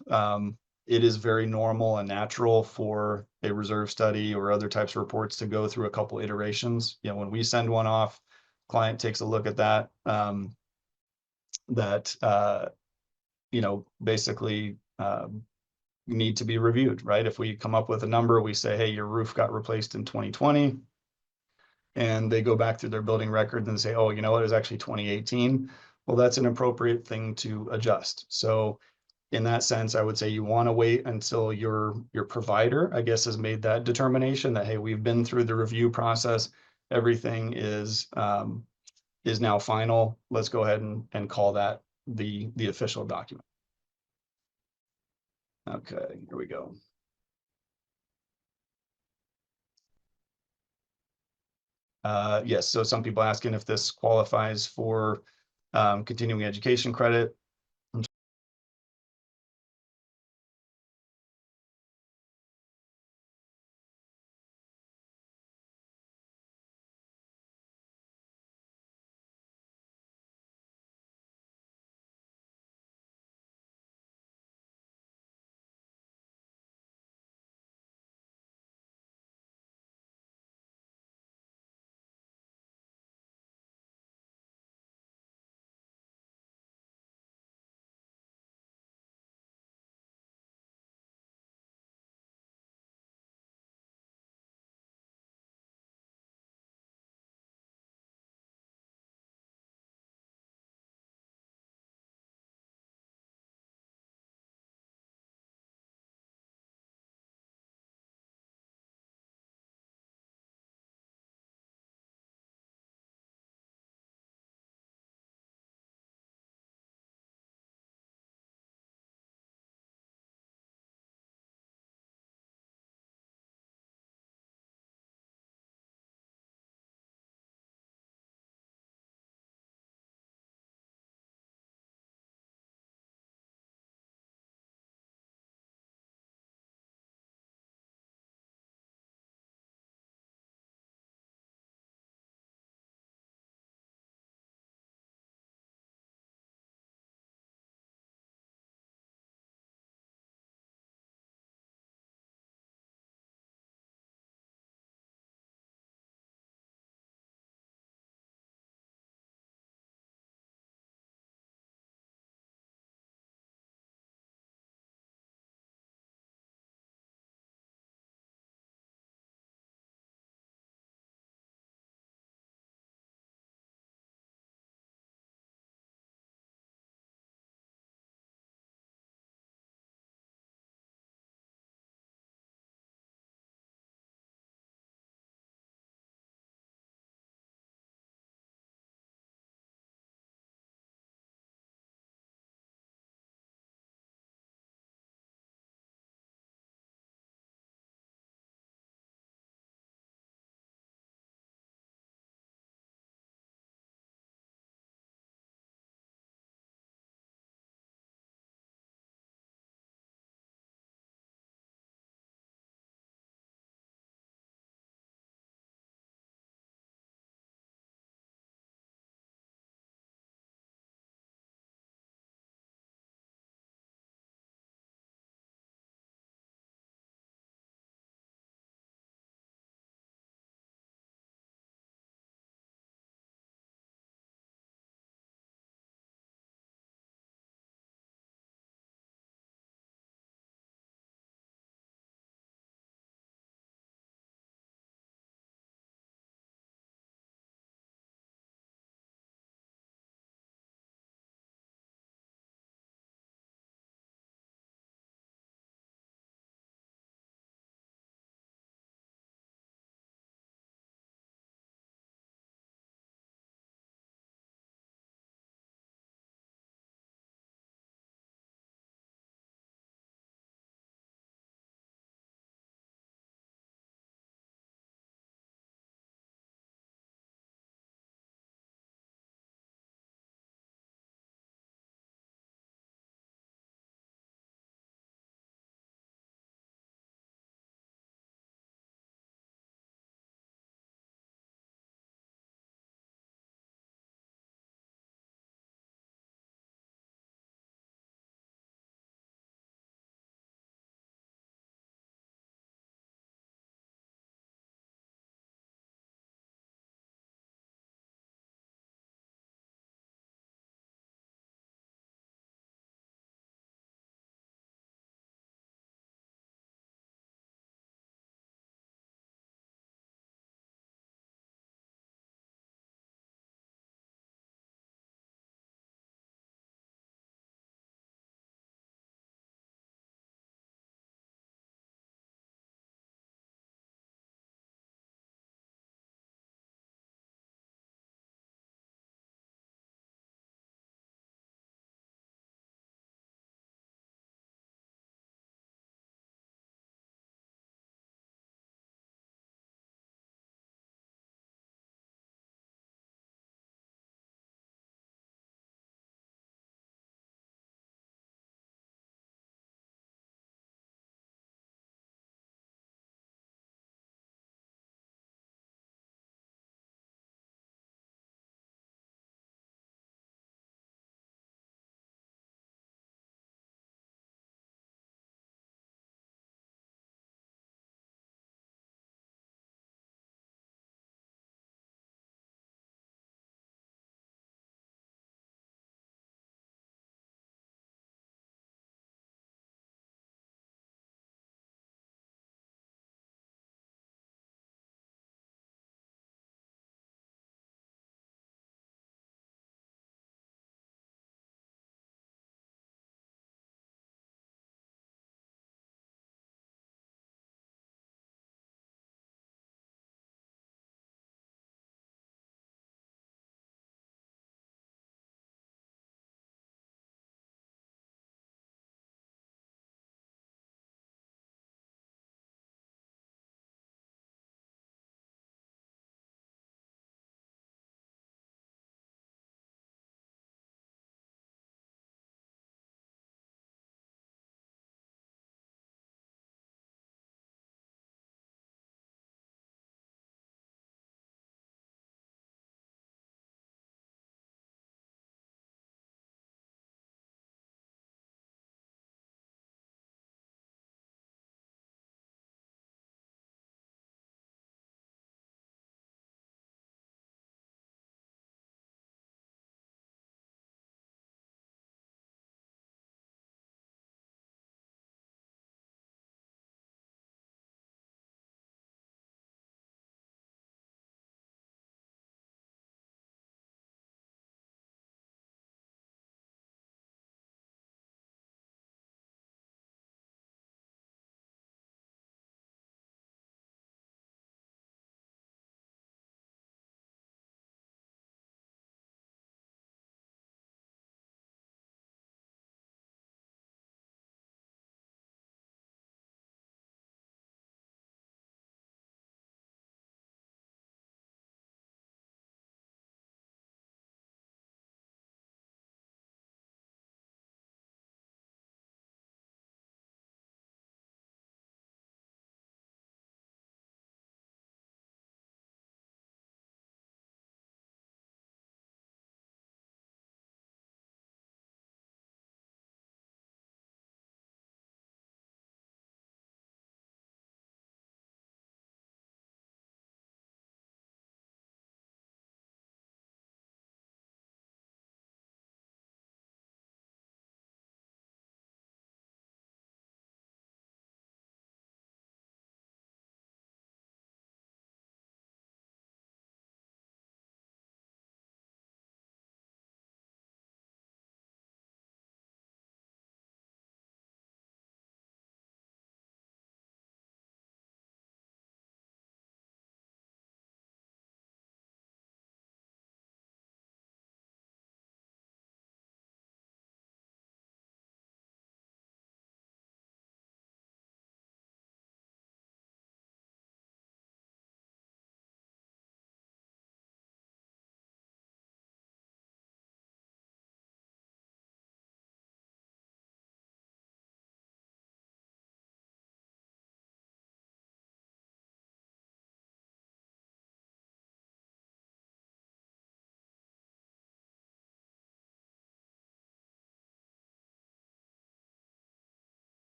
It is very normal and natural for a reserve study or other types of reports to go through a couple iterations. When we send one off, client takes a look at that, basically need to be reviewed, right? If we come up with a number, we say, hey, your roof got replaced in 2020, and they go back through their building record and say, oh, you know what, it was actually 2018. Well, that's an appropriate thing to adjust. So in that sense, I would say you want to wait until your provider, I guess, has made that determination that, hey, we've been through the review process, everything is now final. Let's go ahead and call that the official document. Okay, here we go. Yes, so some people asking if this qualifies for continuing education credit.